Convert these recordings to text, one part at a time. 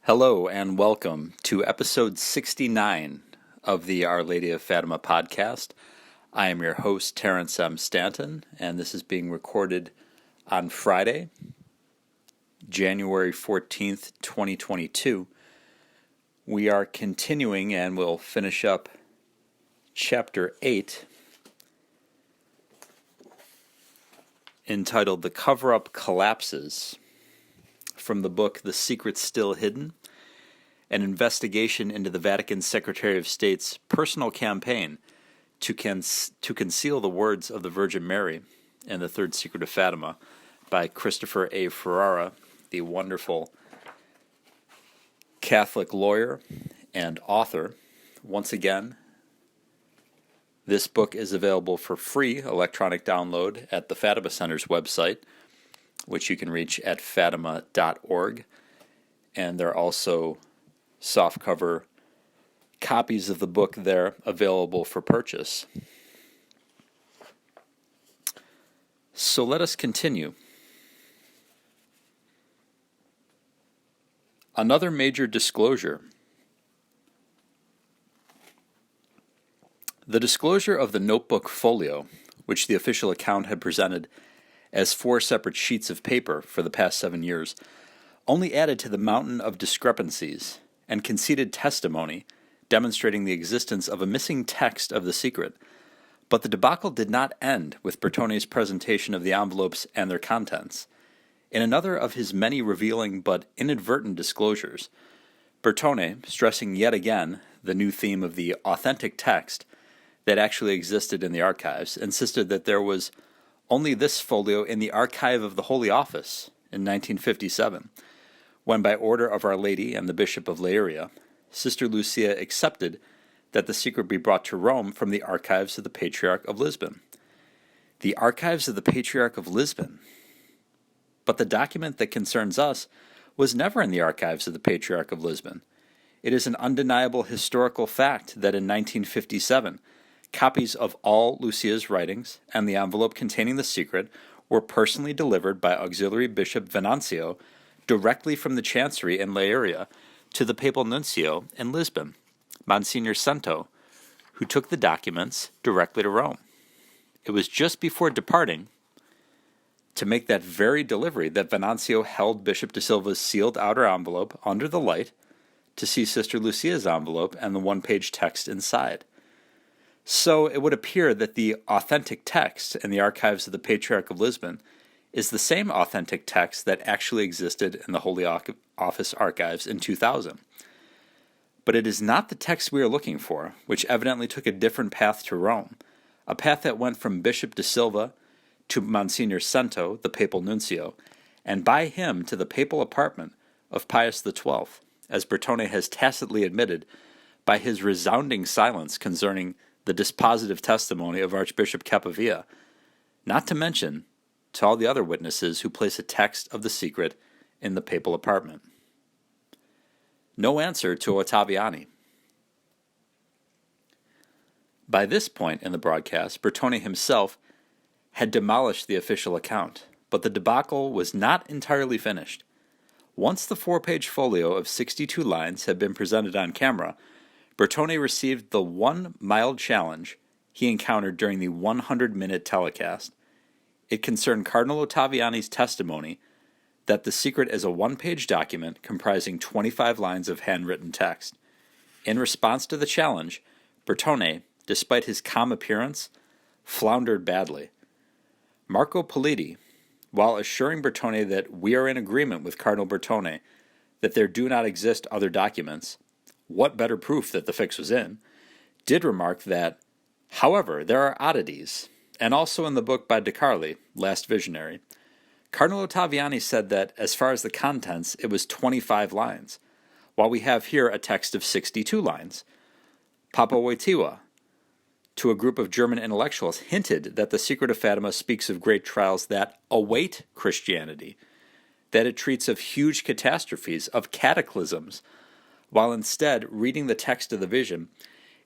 Hello and welcome to episode 69 of the Our Lady of Fatima podcast. I am your host, Terrence M. Stanton, and this is being recorded on Friday, January 14th, 2022. We are continuing and we'll finish up chapter 8, entitled The Cover-Up Collapses, from the book The Secret Still Hidden, an investigation into the Vatican Secretary of State's personal campaign to conceal the words of the Virgin Mary and the Third Secret of Fatima by Christopher A. Ferrara, the wonderful Catholic lawyer and author. Once again, this book is available for free electronic download at the Fatima Center's website, which you can reach at fatima.org, and there are also softcover copies of the book there available for purchase. So let us continue. Another major disclosure. The disclosure of the notebook folio, which the official account had presented as 4 separate sheets of paper for the past 7 years, only added to the mountain of discrepancies and conceded testimony demonstrating the existence of a missing text of the secret. But the debacle did not end with Bertone's presentation of the envelopes and their contents. In another of his many revealing but inadvertent disclosures, Bertone, stressing yet again the new theme of the authentic text that actually existed in the archives, insisted that there was only this folio in the archive of the Holy Office in 1957, when by order of Our Lady and the Bishop of Leiria, Sister Lucia accepted that the secret be brought to Rome from the archives of the Patriarch of Lisbon. The archives of the Patriarch of Lisbon. But the document that concerns us was never in the archives of the Patriarch of Lisbon. It is an undeniable historical fact that in 1957, copies of all Lucia's writings and the envelope containing the secret were personally delivered by Auxiliary Bishop Venancio directly from the chancery in Leiria to the papal nuncio in Lisbon, Monsignor Cento, who took the documents directly to Rome. It was just before departing to make that very delivery that Venancio held Bishop de Silva's sealed outer envelope under the light to see Sister Lucia's envelope and the one-page text inside. So it would appear that the authentic text in the archives of the Patriarch of Lisbon is the same authentic text that actually existed in the Holy Office archives in 2000. But it is not the text we are looking for, which evidently took a different path to Rome, a path that went from Bishop de Silva to Monsignor Cento, the papal nuncio, and by him to the papal apartment of Pius XII, as Bertone has tacitly admitted by his resounding silence concerning the dispositive testimony of Archbishop Capavia, not to mention to all the other witnesses who place a text of the secret in the papal apartment. No answer to Ottaviani. By this point in the broadcast, Bertone himself had demolished the official account, but the debacle was not entirely finished. Once the 4-page folio of 62 lines had been presented on camera, Bertone received the one mild challenge he encountered during the 100-minute telecast. It concerned Cardinal Ottaviani's testimony that the secret is a one-page document comprising 25 lines of handwritten text. In response to the challenge, Bertone, despite his calm appearance, floundered badly. Marco Politi, while assuring Bertone that we are in agreement with Cardinal Bertone that there do not exist other documents, what better proof that the fix was in, did remark that, however, there are oddities, and also in the book by De Carli, Last Visionary, Cardinal Ottaviani said that, as far as the contents, it was 25 lines, while we have here a text of 62 lines. Papa Wojtyła, to a group of German intellectuals, hinted that the Secret of Fatima speaks of great trials that await Christianity, that it treats of huge catastrophes, of cataclysms, while instead, reading the text of the vision,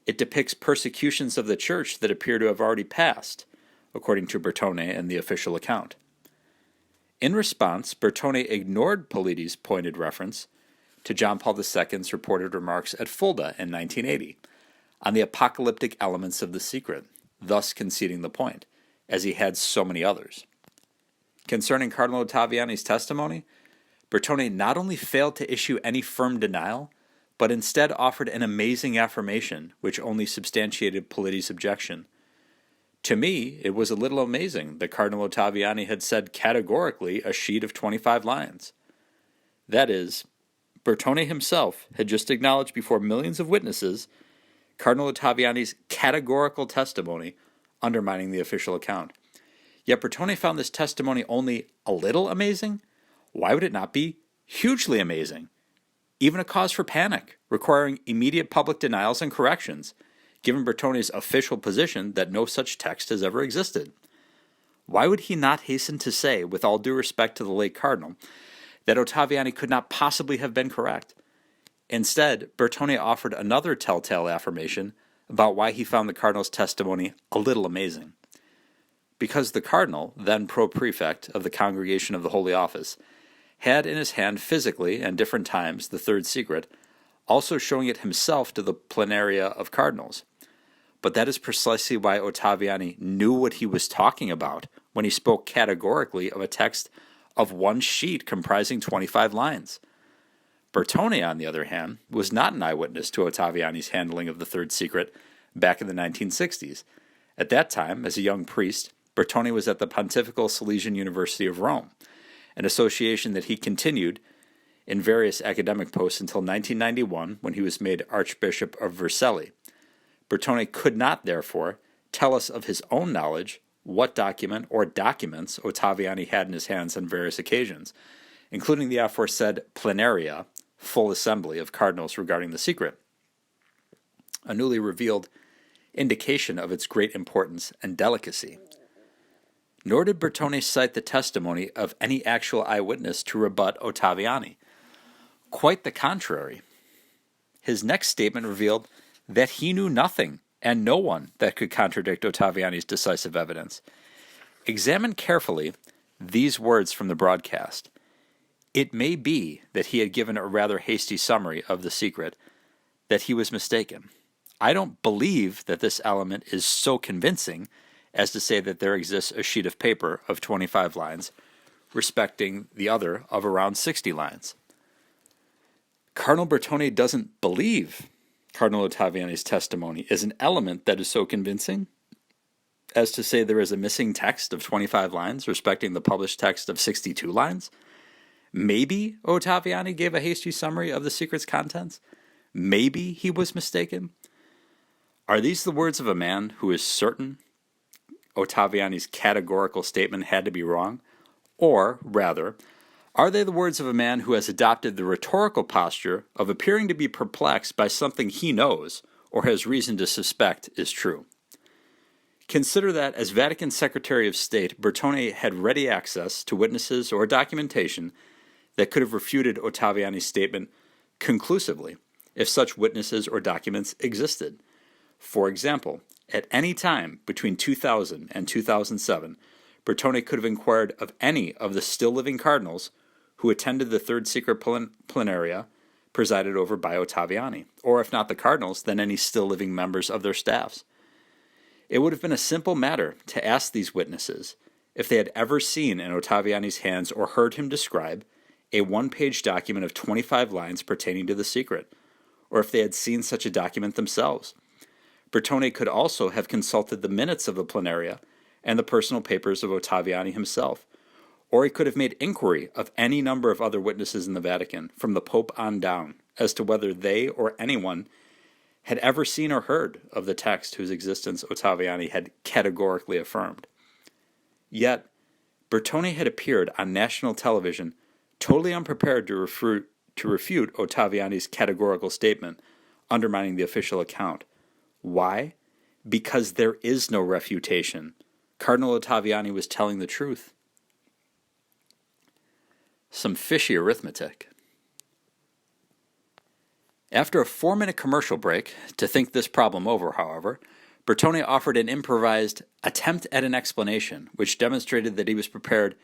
it depicts persecutions of the church that appear to have already passed, according to Bertone and the official account. In response, Bertone ignored Politi's pointed reference to John Paul II's reported remarks at Fulda in 1980 on the apocalyptic elements of the secret, thus conceding the point, as he had so many others. Concerning Cardinal Ottaviani's testimony, Bertone not only failed to issue any firm denial, but instead offered an amazing affirmation which only substantiated Politi's objection. To me, it was a little amazing that Cardinal Ottaviani had said categorically a sheet of 25 lines. That is, Bertone himself had just acknowledged before millions of witnesses Cardinal Ottaviani's categorical testimony undermining the official account. Yet Bertone found this testimony only a little amazing? Why would it not be hugely amazing? Even a cause for panic, requiring immediate public denials and corrections, given Bertone's official position that no such text has ever existed. Why would he not hasten to say, with all due respect to the late cardinal, that Ottaviani could not possibly have been correct? Instead, Bertone offered another telltale affirmation about why he found the cardinal's testimony a little amazing. Because the cardinal, then pro-prefect of the Congregation of the Holy Office, had in his hand physically, and different times, the third secret, also showing it himself to the plenaria of cardinals. But that is precisely why Ottaviani knew what he was talking about when he spoke categorically of a text of one sheet comprising 25 lines. Bertone, on the other hand, was not an eyewitness to Ottaviani's handling of the third secret back in the 1960s. At that time, as a young priest, Bertone was at the Pontifical Salesian University of Rome, an association that he continued in various academic posts until 1991, when he was made Archbishop of Vercelli. Bertone could not, therefore, tell us of his own knowledge what document or documents Ottaviani had in his hands on various occasions, including the aforesaid plenaria, full assembly of cardinals regarding the secret, a newly revealed indication of its great importance and delicacy. Nor did Bertone cite the testimony of any actual eyewitness to rebut Ottaviani. Quite the contrary. His next statement revealed that he knew nothing and no one that could contradict Ottaviani's decisive evidence. Examine carefully these words from the broadcast. It may be that he had given a rather hasty summary of the secret, that he was mistaken. I don't believe that this element is so convincing as to say that there exists a sheet of paper of 25 lines, respecting the other of around 60 lines. Cardinal Bertone doesn't believe Cardinal Ottaviani's testimony is an element that is so convincing as to say there is a missing text of 25 lines respecting the published text of 62 lines. Maybe Ottaviani gave a hasty summary of the secret's contents. Maybe he was mistaken. Are these the words of a man who is certain Ottaviani's categorical statement had to be wrong? Or, rather, are they the words of a man who has adopted the rhetorical posture of appearing to be perplexed by something he knows or has reason to suspect is true? Consider that, as Vatican Secretary of State, Bertone had ready access to witnesses or documentation that could have refuted Ottaviani's statement conclusively if such witnesses or documents existed. For example, at any time between 2000 and 2007, Bertone could have inquired of any of the still-living cardinals who attended the Third Secret Plenaria presided over by Ottaviani, or if not the cardinals, then any still-living members of their staffs. It would have been a simple matter to ask these witnesses if they had ever seen in Ottaviani's hands or heard him describe a one-page document of 25 lines pertaining to the secret, or if they had seen such a document themselves. Bertone could also have consulted the minutes of the plenaria and the personal papers of Ottaviani himself, or he could have made inquiry of any number of other witnesses in the Vatican, from the Pope on down, as to whether they or anyone had ever seen or heard of the text whose existence Ottaviani had categorically affirmed. Yet, Bertone had appeared on national television totally unprepared to refute Ottaviani's categorical statement, undermining the official account. Why? Because there is no refutation. Cardinal Ottaviani was telling the truth. Some fishy arithmetic. After a 4-minute commercial break, to think this problem over, however, Bertone offered an improvised attempt at an explanation, which demonstrated that he was prepared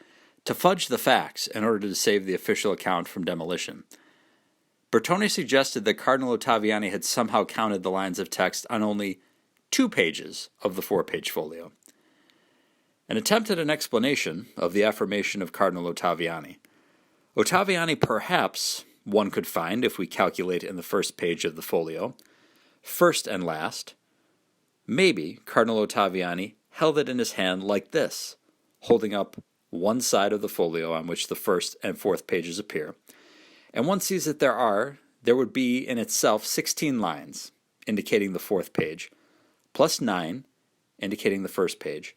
to fudge the facts in order to save the official account from demolition. Bertone suggested that Cardinal Ottaviani had somehow counted the lines of text on only 2 pages of the 4-page folio. An attempt at an explanation of the affirmation of Cardinal Ottaviani. Ottaviani, perhaps, one could find if we calculate in the first page of the folio, first and last. Maybe Cardinal Ottaviani held it in his hand like this, holding up one side of the folio on which the first and fourth pages appear, and one sees that there would be in itself 16 lines, indicating the fourth page, plus 9, indicating the first page.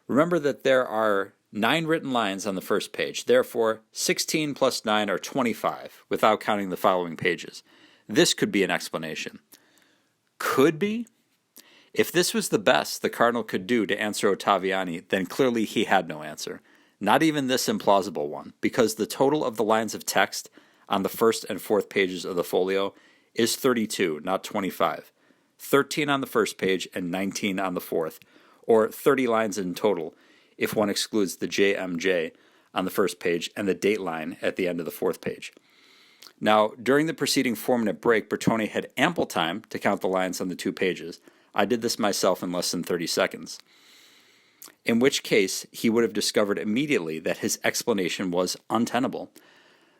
Remember that there are 9 written lines on the first page, therefore 16 plus 9 are 25, without counting the following pages. This could be an explanation. Could be? If this was the best the cardinal could do to answer Ottaviani, then clearly he had no answer. Not even this implausible one, because the total of the lines of text on the first and fourth pages of the folio is 32, not 25. 13 on the first page and 19 on the fourth, or 30 lines in total if one excludes the JMJ on the first page and the date line at the end of the fourth page. Now, during the preceding 4-minute break, Bertone had ample time to count the lines on the 2 pages. I did this myself in less than 30 seconds. In which case, he would have discovered immediately that his explanation was untenable.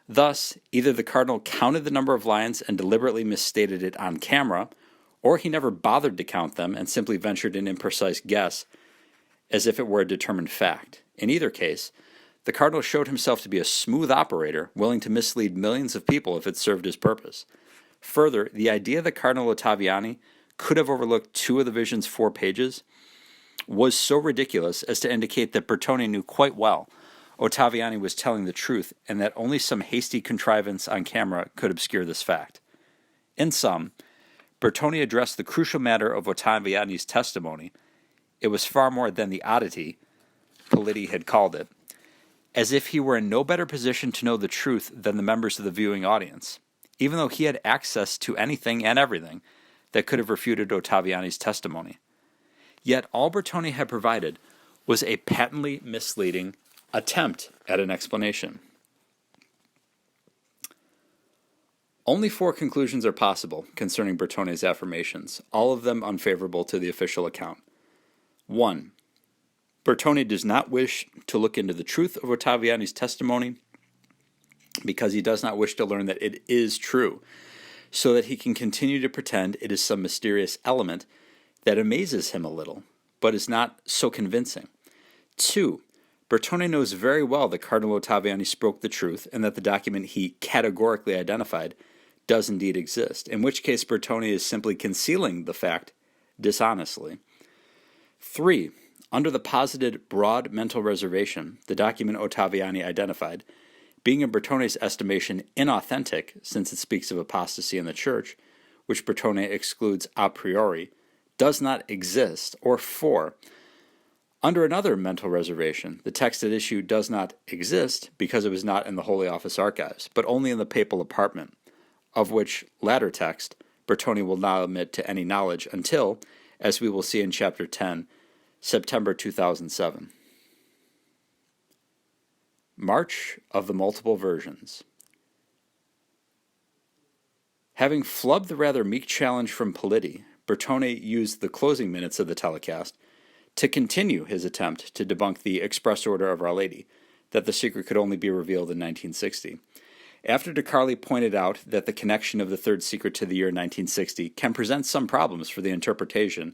Thus, either the cardinal counted the number of lines and deliberately misstated it on camera, or he never bothered to count them and simply ventured an imprecise guess as if it were a determined fact. In either case, the cardinal showed himself to be a smooth operator, willing to mislead millions of people if it served his purpose. Further, the idea that Cardinal Ottaviani could have overlooked 2 of the vision's 4 pages was so ridiculous as to indicate that Bertone knew quite well Ottaviani was telling the truth and that only some hasty contrivance on camera could obscure this fact. In sum, Bertone addressed the crucial matter of Ottaviani's testimony. It was far more than the oddity Politi had called it, as if he were in no better position to know the truth than the members of the viewing audience, even though he had access to anything and everything that could have refuted Ottaviani's testimony. Yet all Bertone had provided was a patently misleading attempt at an explanation. Only 4 conclusions are possible concerning Bertone's affirmations, all of them unfavorable to the official account. 1. Bertone does not wish to look into the truth of Ottaviani's testimony because he does not wish to learn that it is true, so that he can continue to pretend it is some mysterious element that amazes him a little, but is not so convincing. 2. Bertone knows very well that Cardinal Ottaviani spoke the truth and that the document he categorically identified does indeed exist, in which case Bertone is simply concealing the fact dishonestly. 3. Under the posited broad mental reservation, the document Ottaviani identified, being in Bertone's estimation inauthentic since it speaks of apostasy in the Church, which Bertone excludes a priori, does not exist. Or 4. Under another mental reservation, the text at issue does not exist because it was not in the Holy Office archives, but only in the papal apartment, of which latter text Bertone will not admit to any knowledge until, as we will see in Chapter 10, September 2007. March of the Multiple Versions. Having flubbed the rather meek challenge from Politi, Bertone used the closing minutes of the telecast to continue his attempt to debunk the express order of Our Lady that the secret could only be revealed in 1960. After De Carli pointed out that the connection of the third secret to the year 1960 can present some problems for the interpretation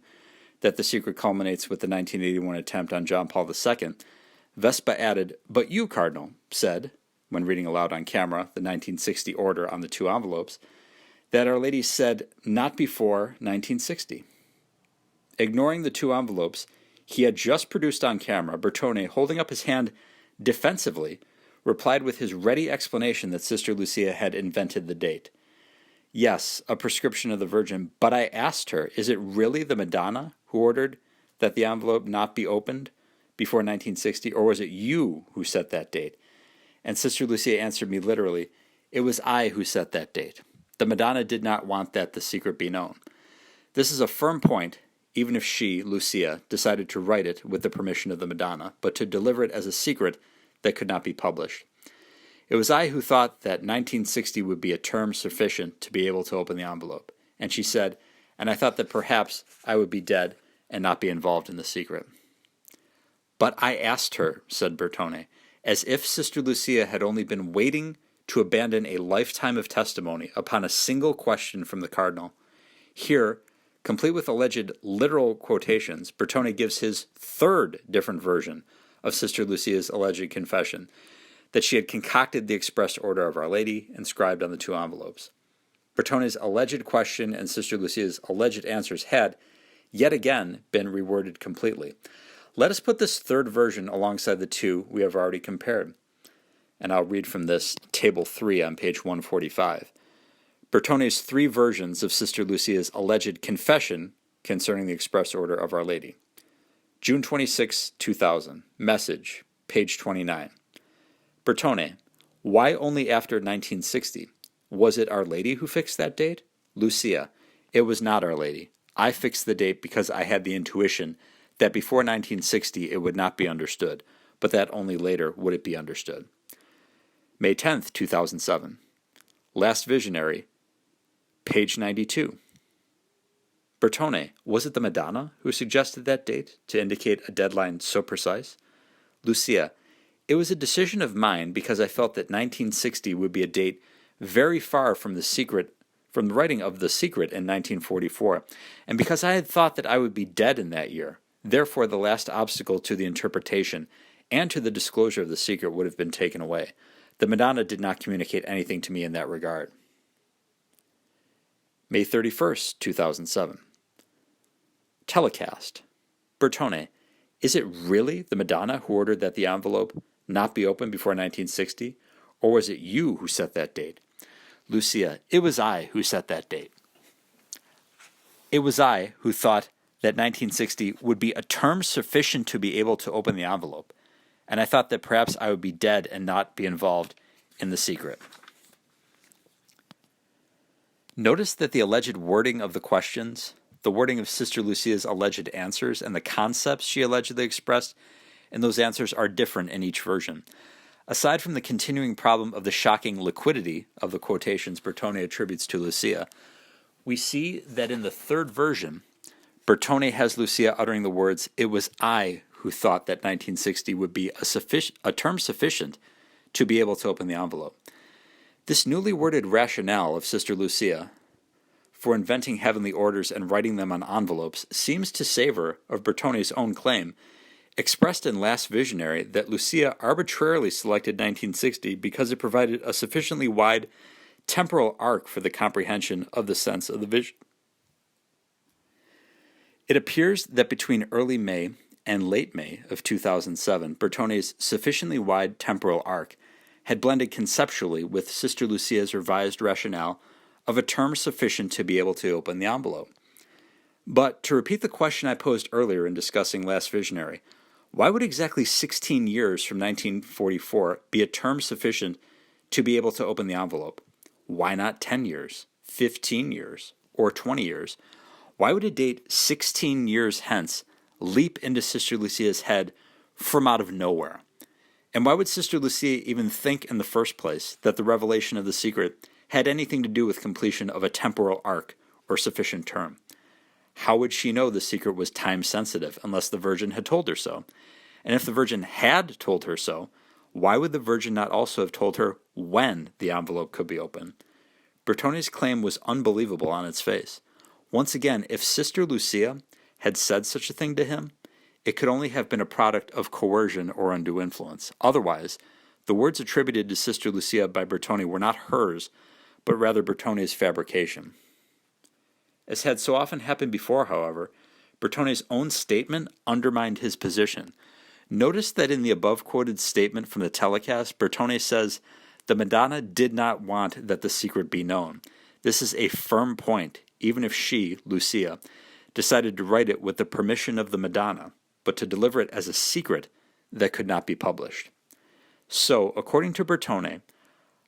that the secret culminates with the 1981 attempt on John Paul II, Vespa added, "But you, Cardinal, said," when reading aloud on camera the 1960 order on the 2 envelopes, that Our Lady said not before 1960. Ignoring the 2 envelopes he had just produced on camera, Bertone, holding up his hand defensively, replied with his ready explanation that Sister Lucia had invented the date. "Yes, a prescription of the Virgin, but I asked her, is it really the Madonna who ordered that the envelope not be opened before 1960, or was it you who set that date?" And Sister Lucia answered me literally, "It was I who set that date. The Madonna did not want that the secret be known." This is a firm point, even if she, Lucia, decided to write it with the permission of the Madonna, but to deliver it as a secret that could not be published. It was I who thought that 1960 would be a term sufficient to be able to open the envelope. And she said, and I thought that perhaps I would be dead and not be involved in the secret. But I asked her, said Bertone, as if Sister Lucia had only been waiting to abandon a lifetime of testimony upon a single question from the cardinal. Here, complete with alleged literal quotations, Bertone gives his third different version of Sister Lucia's alleged confession, that she had concocted the express order of Our Lady inscribed on the two envelopes. Bertone's alleged question and Sister Lucia's alleged answers had, yet again, been reworded completely. Let us put this third version alongside the two we have already compared. And I'll read from this Table 3 on page 145. Bertone's three versions of Sister Lucia's alleged confession concerning the express order of Our Lady. June 26, 2000. Message, page 29. Bertone, why only after 1960? Was it Our Lady who fixed that date? Lucia, it was not Our Lady. I fixed the date because I had the intuition that before 1960 it would not be understood, but that only later would it be understood. May 10th, 2007. Last Visionary, page 92. Bertone, was it the Madonna who suggested that date to indicate a deadline so precise? Lucia, it was a decision of mine because I felt that 1960 would be a date very far from the writing of The Secret in 1944, and because I had thought that I would be dead in that year. Therefore, the last obstacle to the interpretation and to the disclosure of the secret would have been taken away. The Madonna did not communicate anything to me in that regard. May 31st, 2007. Telecast. Bertone, is it really the Madonna who ordered that the envelope not be opened before 1960, or was it you who set that date? Lucia, it was I who set that date. It was I who thought that 1960 would be a term sufficient to be able to open the envelope, and I thought that perhaps I would be dead and not be involved in the secret. Notice that the alleged wording of the questions, the wording of Sister Lucia's alleged answers, and the concepts she allegedly expressed in those answers are different in each version. Aside from the continuing problem of the shocking liquidity of the quotations Bertone attributes to Lucia, we see that in the third version, Bertone has Lucia uttering the words, "It was I who thought that 1960 would be a term sufficient to be able to open the envelope." This newly worded rationale of Sister Lucia for inventing heavenly orders and writing them on envelopes seems to savor of Bertone's own claim, expressed in Last Visionary, that Lucia arbitrarily selected 1960 because it provided a sufficiently wide temporal arc for the comprehension of the sense of the vision. It appears that between early May and late May of 2007, Bertone's sufficiently wide temporal arc had blended conceptually with Sister Lucia's revised rationale of a term sufficient to be able to open the envelope. But to repeat the question I posed earlier in discussing Last Visionary, why would exactly 16 years from 1944 be a term sufficient to be able to open the envelope? Why not 10 years, 15 years, or 20 years? Why would a date 16 years hence leap into Sister Lucia's head from out of nowhere? And why would Sister Lucia even think in the first place that the revelation of the secret had anything to do with completion of a temporal arc or sufficient term? How would she know the secret was time-sensitive unless the Virgin had told her so? And if the Virgin had told her so, why would the Virgin not also have told her when the envelope could be opened? Bertone's claim was unbelievable on its face. Once again, if Sister Lucia had said such a thing to him, it could only have been a product of coercion or undue influence. Otherwise, the words attributed to Sister Lucia by Bertone were not hers, but rather Bertone's fabrication. As had so often happened before, however, Bertone's own statement undermined his position. Notice that in the above-quoted statement from the telecast, Bertone says, "The Madonna did not want that the secret be known. This is a firm point, even if she, Lucia, decided to write it with the permission of the Madonna, but to deliver it as a secret that could not be published." So, according to Bertone,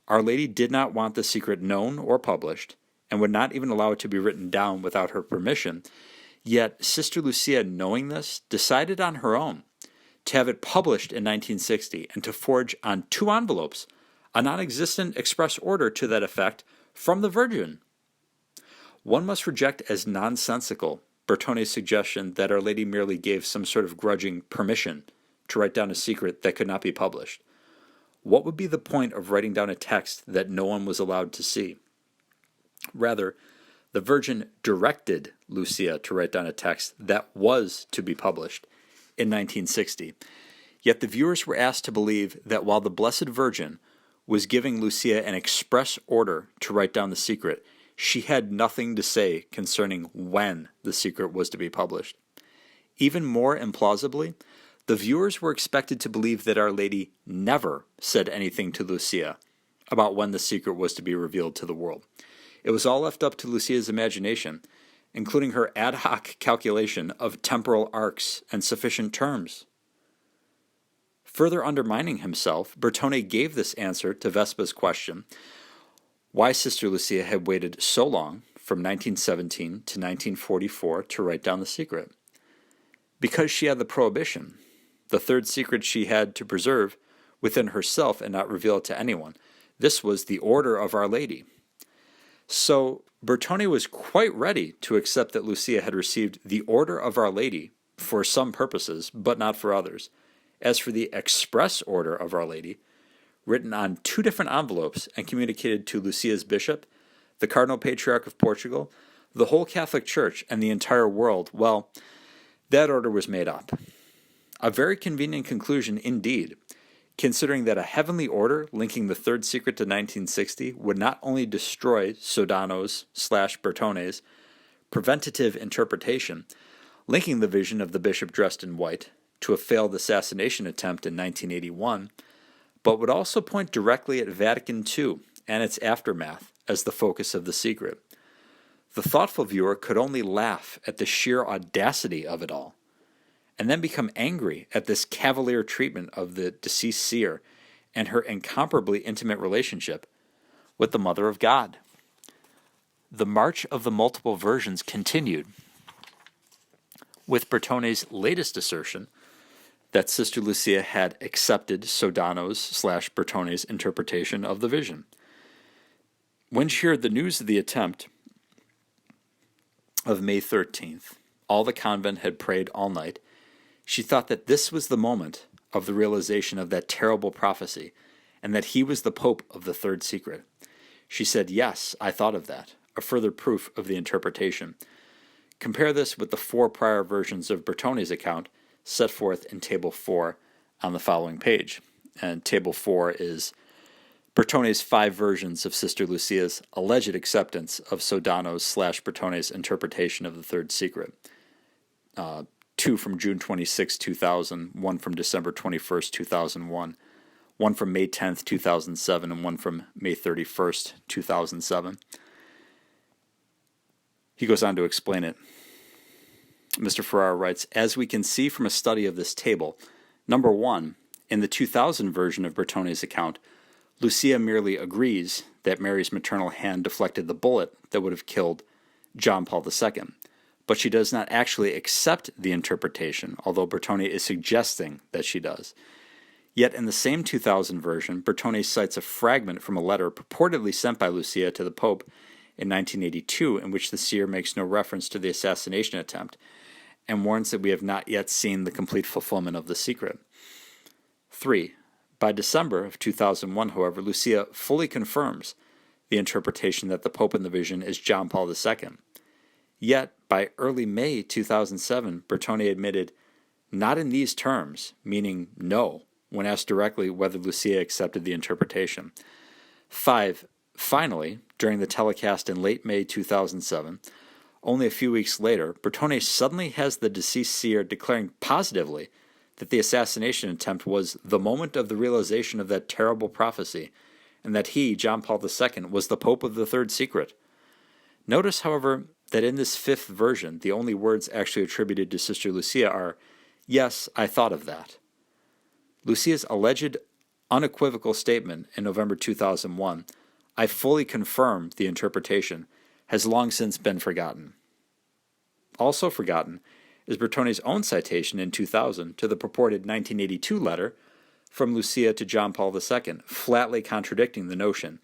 Our Lady did not want the secret known or published, and would not even allow it to be written down without her permission, yet Sister Lucia, knowing this, decided on her own to have it published in 1960 and to forge on 2 envelopes a non-existent express order to that effect from the Virgin. One must reject as nonsensical Bertone's suggestion that Our Lady merely gave some sort of grudging permission to write down a secret that could not be published. What would be the point of writing down a text that no one was allowed to see? Rather, the Virgin directed Lucia to write down a text that was to be published in 1960. Yet the viewers were asked to believe that while the Blessed Virgin was giving Lucia an express order to write down the secret, she had nothing to say concerning when the secret was to be published. Even more implausibly, the viewers were expected to believe that Our Lady never said anything to Lucia about when the secret was to be revealed to the world. It was all left up to Lucia's imagination, including her ad hoc calculation of temporal arcs and sufficient terms. Further undermining himself, Bertone gave this answer to Vespa's question why Sister Lucia had waited so long, from 1917 to 1944, to write down the secret. Because she had the prohibition, the third secret she had to preserve within herself and not reveal it to anyone. This was the order of Our Lady. So Bertone was quite ready to accept that Lucia had received the order of Our Lady for some purposes, but not for others. As for the express order of Our Lady, written on 2 different envelopes and communicated to Lucia's bishop, the Cardinal Patriarch of Portugal, the whole Catholic Church, and the entire world, well, that order was made up. A very convenient conclusion indeed, considering that a heavenly order linking the third secret to 1960 would not only destroy Sodano's/Bertone's preventative interpretation, linking the vision of the bishop dressed in white to a failed assassination attempt in 1981, but would also point directly at Vatican II and its aftermath as the focus of the secret. The thoughtful viewer could only laugh at the sheer audacity of it all, and then become angry at this cavalier treatment of the deceased seer and her incomparably intimate relationship with the Mother of God. The march of the multiple versions continued, with Bertone's latest assertion that Sister Lucia had accepted Sodano's/Bertone's interpretation of the vision. When she heard the news of the attempt of May 13th, all the convent had prayed all night. She thought that this was the moment of the realization of that terrible prophecy, and that he was the Pope of the third secret. She said, "Yes, I thought of that," a further proof of the interpretation. Compare this with the 4 prior versions of Bertone's account set forth in Table 4 on the following page. And Table 4 is Bertone's 5 versions of Sister Lucia's alleged acceptance of Sodano's/Bertone's interpretation of the third secret. 2 from June 26, 2000, 1 from December 21st, 2001, 1 from May 10th, 2007, and 1 from May 31st, 2007. He goes on to explain it. Mr. Ferrara writes, as we can see from a study of this table, number 1, in the 2000 version of Bertone's account, Lucia merely agrees that Mary's maternal hand deflected the bullet that would have killed John Paul II, but she does not actually accept the interpretation, although Bertone is suggesting that she does. Yet in the same 2000 version, Bertone cites a fragment from a letter purportedly sent by Lucia to the Pope in 1982, in which the seer makes no reference to the assassination attempt, and warns that we have not yet seen the complete fulfillment of the secret. 3. By December of 2001, however, Lucia fully confirms the interpretation that the Pope in the vision is John Paul II. Yet, by early May 2007, Bertone admitted, not in these terms, meaning no, when asked directly whether Lucia accepted the interpretation. 5. Finally, during the telecast in late May 2007, only a few weeks later, Bertone suddenly has the deceased seer declaring positively that the assassination attempt was the moment of the realization of that terrible prophecy, and that he, John Paul II, was the Pope of the third secret. Notice, however, that in this 5th version, the only words actually attributed to Sister Lucia are, "Yes, I thought of that." Lucia's alleged unequivocal statement in November 2001, "I fully confirm the interpretation," has long since been forgotten. Also forgotten is Bertone's own citation in 2000 to the purported 1982 letter from Lucia to John Paul II, flatly contradicting the notion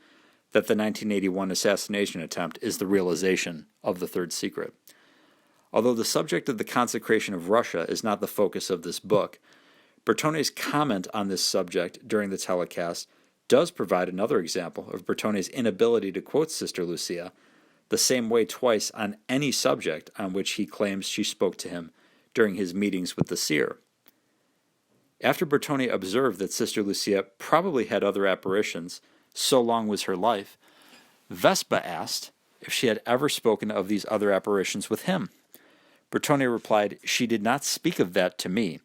that the 1981 assassination attempt is the realization of the third secret. Although the subject of the consecration of Russia is not the focus of this book, Bertone's comment on this subject during the telecast does provide another example of Bertone's inability to quote Sister Lucia the same way twice on any subject on which he claims she spoke to him during his meetings with the seer. After Bertone observed that Sister Lucia probably had other apparitions, so long was her life, Vespa asked if she had ever spoken of these other apparitions with him. Bertone replied, "She did not speak of that to me,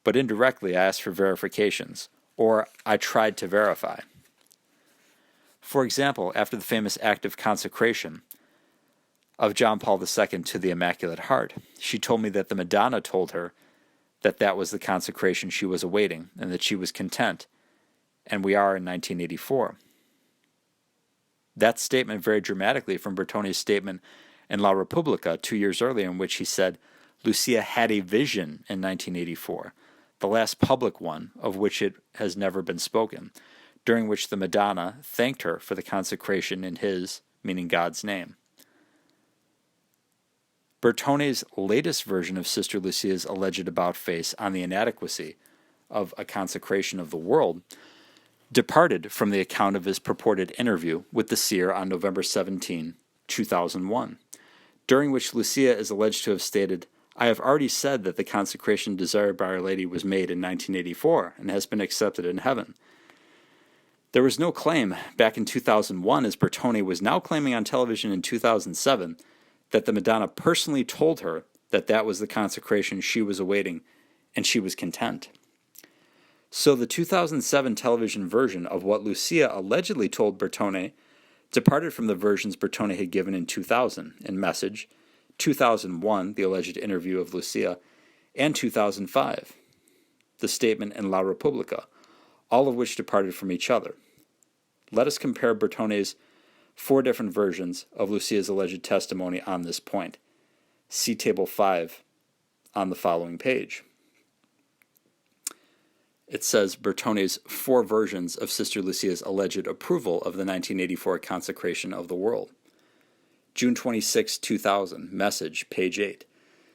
but indirectly I asked for verifications, or I tried to verify." For example, after the famous act of consecration of John Paul II to the Immaculate Heart, she told me that the Madonna told her that that was the consecration she was awaiting, and that she was content, and we are in 1984. That statement varied dramatically from Bertone's statement in La Repubblica 2 years earlier, in which he said Lucia had a vision in 1984, the last public one of which it has never been spoken, during which the Madonna thanked her for the consecration in his, meaning God's, name. Bertone's latest version of Sister Lucia's alleged about-face on the inadequacy of a consecration of the world departed from the account of his purported interview with the seer on November 17, 2001, during which Lucia is alleged to have stated, "I have already said that the consecration desired by Our Lady was made in 1984 and has been accepted in heaven." There was no claim back in 2001, as Bertone was now claiming on television in 2007, that the Madonna personally told her that that was the consecration she was awaiting, and she was content. So the 2007 television version of what Lucia allegedly told Bertone departed from the versions Bertone had given in 2000 in Message, 2001, the alleged interview of Lucia, and 2005, the statement in La Repubblica, all of which departed from each other. Let us compare Bertone's 4 different versions of Lucia's alleged testimony on this point. See Table 5 on the following page. It says Bertone's 4 versions of Sister Lucia's alleged approval of the 1984 consecration of the world. June 26, 2000, Message, page 8.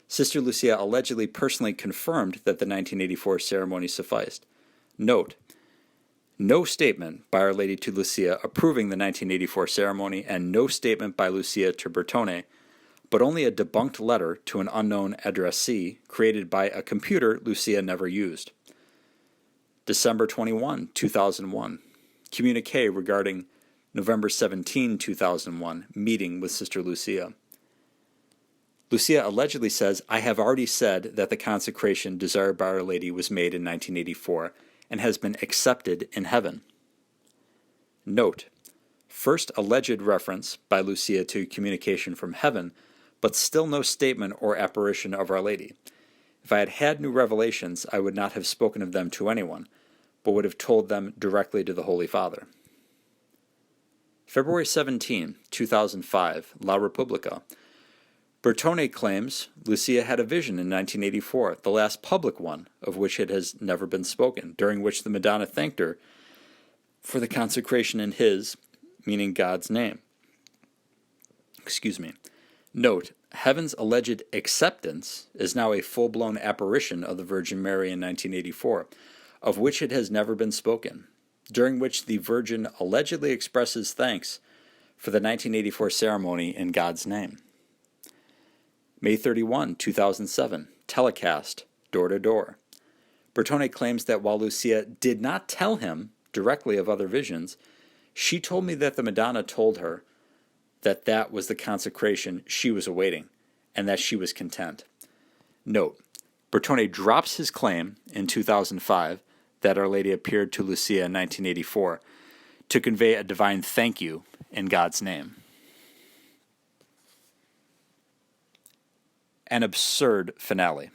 Sister Lucia allegedly personally confirmed that the 1984 ceremony sufficed. Note, no statement by Our Lady to Lucia approving the 1984 ceremony, and no statement by Lucia to Bertone, but only a debunked letter to an unknown addressee created by a computer Lucia never used. December 21, 2001, communique regarding November 17, 2001, meeting with Sister Lucia. Lucia allegedly says, "I have already said that the consecration desired by Our Lady was made in 1984 and has been accepted in heaven." Note, first alleged reference by Lucia to communication from heaven, but still no statement or apparition of Our Lady. If I had had new revelations, I would not have spoken of them to anyone, but would have told them directly to the Holy Father. February 17, 2005, La Repubblica. Bertone claims Lucia had a vision in 1984, the last public one of which it has never been spoken, during which the Madonna thanked her for the consecration in his, meaning God's, name. Note, heaven's alleged acceptance is now a full-blown apparition of the Virgin Mary in 1984, of which it has never been spoken, during which the Virgin allegedly expresses thanks for the 1984 ceremony in God's name. May 31, 2007, telecast, door to door. Bertone claims that while Lucia did not tell him directly of other visions, she told me that the Madonna told her that that was the consecration she was awaiting, and that she was content. Note, Bertone drops his claim in 2005 that Our Lady appeared to Lucia in 1984 to convey a divine thank you in God's name. An absurd finale.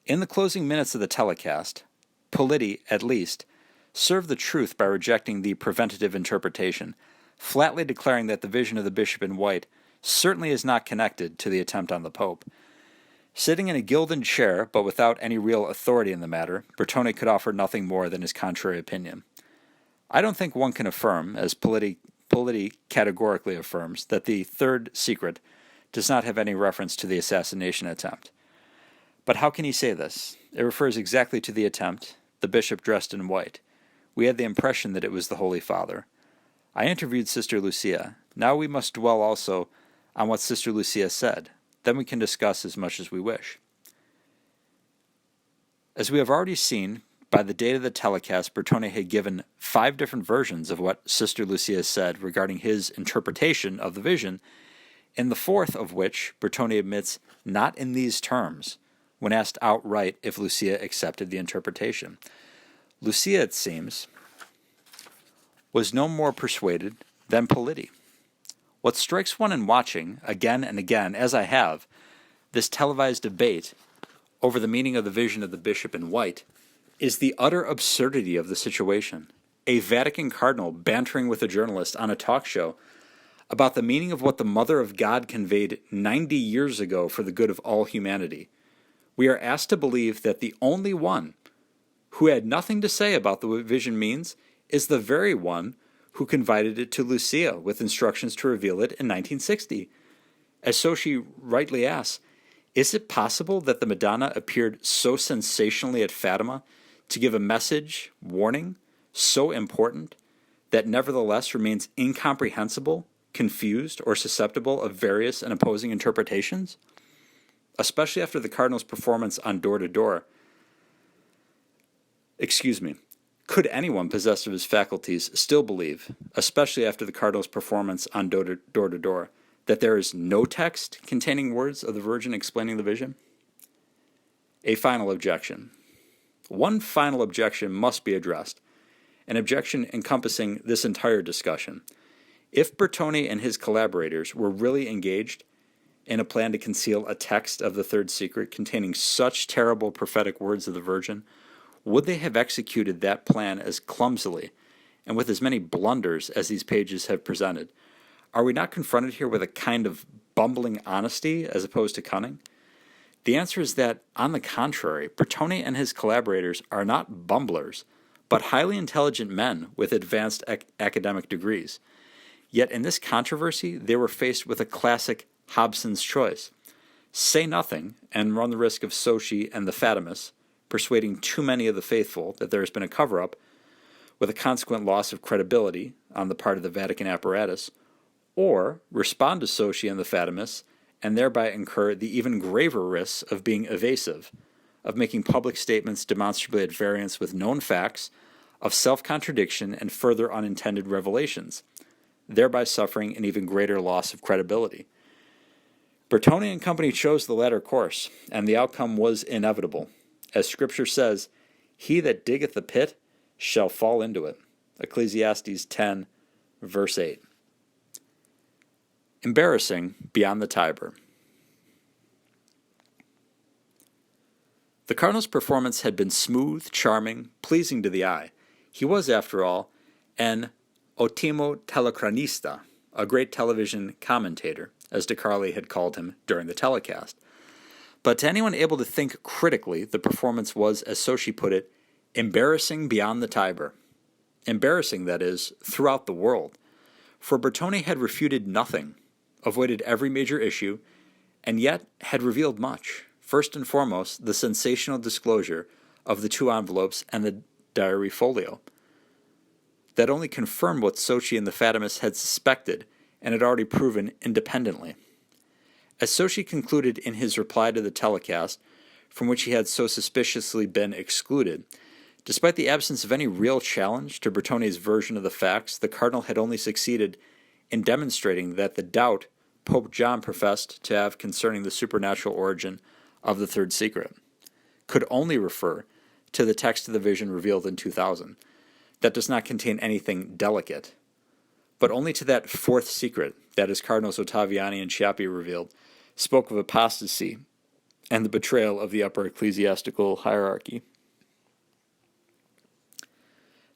In the closing minutes of the telecast, Politi, at least, served the truth by rejecting the preventative interpretation, flatly declaring that the vision of the bishop in white certainly is not connected to the attempt on the Pope. Sitting in a gilded chair, but without any real authority in the matter, Bertone could offer nothing more than his contrary opinion. I don't think one can affirm, as Politi categorically affirms, that the third secret does not have any reference to the assassination attempt. But how can he say this? It refers exactly to the attempt, the bishop dressed in white. We had the impression that it was the Holy Father. I interviewed Sister Lucia. Now we must dwell also on what Sister Lucia said. Then we can discuss as much as we wish. As we have already seen, by the date of the telecast, Bertone had given 5 different versions of what Sister Lucia said regarding his interpretation of the vision, in the 4th of which Bertone admits not in these terms, when asked outright if Lucia accepted the interpretation. Lucia, it seems, was no more persuaded than Politi. What strikes one in watching, again and again, as I have, this televised debate over the meaning of the vision of the bishop in white, is the utter absurdity of the situation. A Vatican cardinal bantering with a journalist on a talk show about the meaning of what the Mother of God conveyed 90 years ago for the good of all humanity. We are asked to believe that the only one who had nothing to say about the vision means is the very one who confided it to Lucia with instructions to reveal it in 1960. As so she rightly asks, is it possible that the Madonna appeared so sensationally at Fatima to give a message, warning, so important, that nevertheless remains incomprehensible, confused, or susceptible of various and opposing interpretations? Especially after the Cardinal's performance on Door to Door. Could anyone possessed of his faculties still believe, especially after the Cardinal's performance on Door to Door, that there is no text containing words of the Virgin explaining the vision? A final objection. One final objection must be addressed, an objection encompassing this entire discussion. If Bertone and his collaborators were really engaged in a plan to conceal a text of the third secret containing such terrible prophetic words of the Virgin, would they have executed that plan as clumsily and with as many blunders as these pages have presented? Are we not confronted here with a kind of bumbling honesty as opposed to cunning? The answer is that, on the contrary, Bertone and his collaborators are not bumblers, but highly intelligent men with advanced academic degrees. Yet in this controversy, they were faced with a classic Hobson's choice. Say nothing and run the risk of Sochi and the Fatimists persuading too many of the faithful that there has been a cover-up, with a consequent loss of credibility on the part of the Vatican apparatus, or respond to Sochi and the Fatimists and thereby incur the even graver risks of being evasive, of making public statements demonstrably at variance with known facts, of self-contradiction and further unintended revelations, thereby suffering an even greater loss of credibility. Bertone and company chose the latter course, and the outcome was inevitable. As Scripture says, "He that diggeth the pit shall fall into it." Ecclesiastes 10, verse 8. Embarrassing beyond the Tiber. The Cardinal's performance had been smooth, charming, pleasing to the eye. He was, after all, an ottimo telecronista, a great television commentator, as De Carli had called him during the telecast. But to anyone able to think critically, the performance was, as Sochi put it, embarrassing beyond the Tiber. Embarrassing, that is, throughout the world. For Bertone had refuted nothing, avoided every major issue, and yet had revealed much. First and foremost, the sensational disclosure of the 2 envelopes and the diary folio. That only confirmed what Sochi and the Fatimists had suspected and had already proven independently. As Sochi concluded in his reply to the telecast, from which he had so suspiciously been excluded, despite the absence of any real challenge to Bertone's version of the facts, the Cardinal had only succeeded in demonstrating that the doubt Pope John professed to have concerning the supernatural origin of the third secret could only refer to the text of the vision revealed in 2000. That does not contain anything delicate, but only to that 4th secret that, as Cardinals Ottaviani and Chiappi revealed, spoke of apostasy and the betrayal of the upper ecclesiastical hierarchy.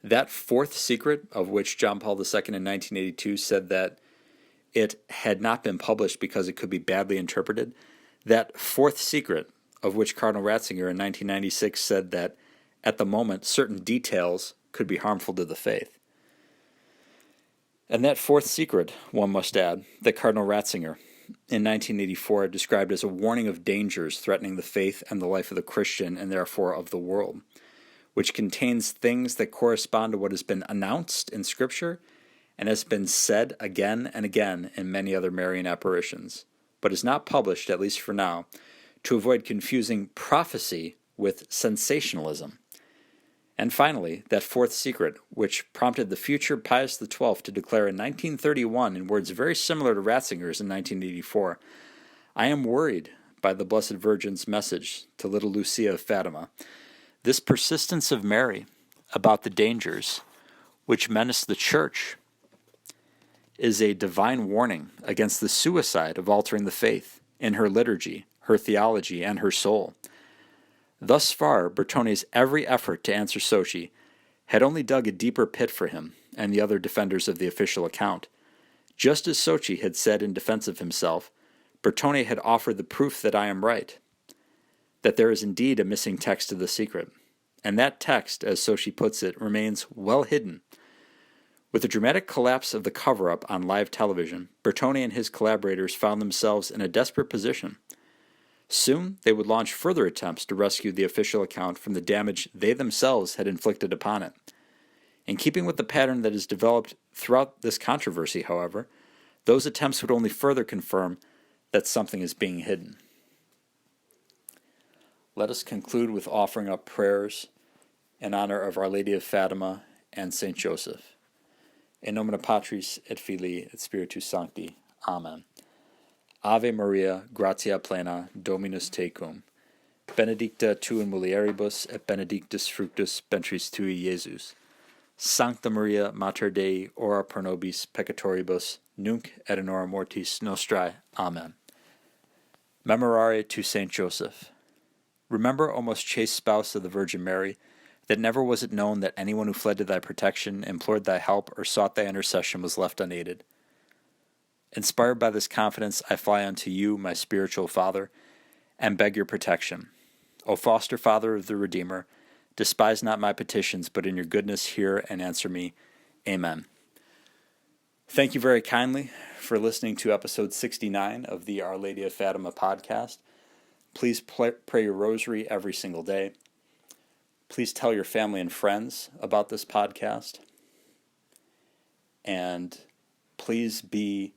That 4th secret, of which John Paul II in 1982 said that it had not been published because it could be badly interpreted, That fourth secret, of which Cardinal Ratzinger in 1996 said that at the moment certain details could be harmful to the faith. And that fourth secret, one must add, that Cardinal Ratzinger in 1984 described as a warning of dangers threatening the faith and the life of the Christian and therefore of the world, which contains things that correspond to what has been announced in Scripture and has been said again and again in many other Marian apparitions, but is not published, at least for now, to avoid confusing prophecy with sensationalism. And finally, that fourth secret, which prompted the future Pius XII to declare in 1931, in words very similar to Ratzinger's in 1984, "I am worried by the Blessed Virgin's message to little Lucia of Fatima. This persistence of Mary about the dangers which menace the Church is a divine warning against the suicide of altering the faith in her liturgy, her theology, and her soul." Thus far, Bertone's every effort to answer Soci had only dug a deeper pit for him and the other defenders of the official account. Just as Soci had said in defense of himself, Bertone had offered the proof that I am right, that there is indeed a missing text to the secret. And that text, as Soci puts it, remains well hidden. With the dramatic collapse of the cover-up on live television, Bertone and his collaborators found themselves in a desperate position. Soon, they would launch further attempts to rescue the official account from the damage they themselves had inflicted upon it. In keeping with the pattern that has developed throughout this controversy, however, those attempts would only further confirm that something is being hidden. Let us conclude with offering up prayers in honor of Our Lady of Fatima and Saint Joseph. In nomine Patris et Filii et Spiritus Sancti. Amen. Ave Maria, gratia plena, Dominus tecum. Benedicta tu in mulieribus, et benedictus fructus ventris tui, Iesus. Sancta Maria, Mater Dei, ora pro nobis peccatoribus, nunc et in hora mortis nostrae. Amen. Memorare to Saint Joseph. Remember, O most chaste spouse of the Virgin Mary, that never was it known that anyone who fled to thy protection, implored thy help, or sought thy intercession was left unaided. Inspired by this confidence, I fly unto you, my spiritual Father, and beg your protection. O foster Father of the Redeemer, despise not my petitions, but in your goodness hear and answer me. Amen. Thank you very kindly for listening to episode 69 of the Our Lady of Fatima podcast. Please pray your rosary every single day. Please tell your family and friends about this podcast. And please be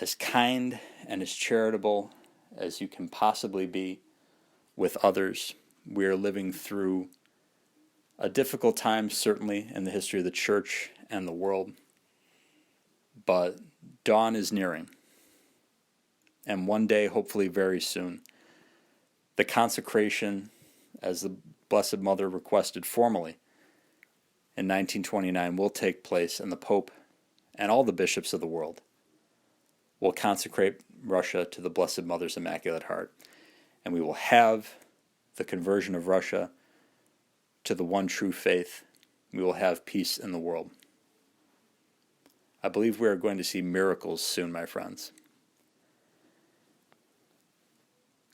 as kind and as charitable as you can possibly be with others. We are living through a difficult time, certainly, in the history of the Church and the world. But dawn is nearing. And one day, hopefully very soon, the consecration, as the Blessed Mother requested formally in 1929, will take place, and the Pope and all the bishops of the world will consecrate Russia to the Blessed Mother's Immaculate Heart. And we will have the conversion of Russia to the one true faith. We will have peace in the world. I believe we are going to see miracles soon, my friends.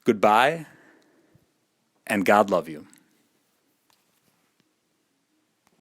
Goodbye, and God love you.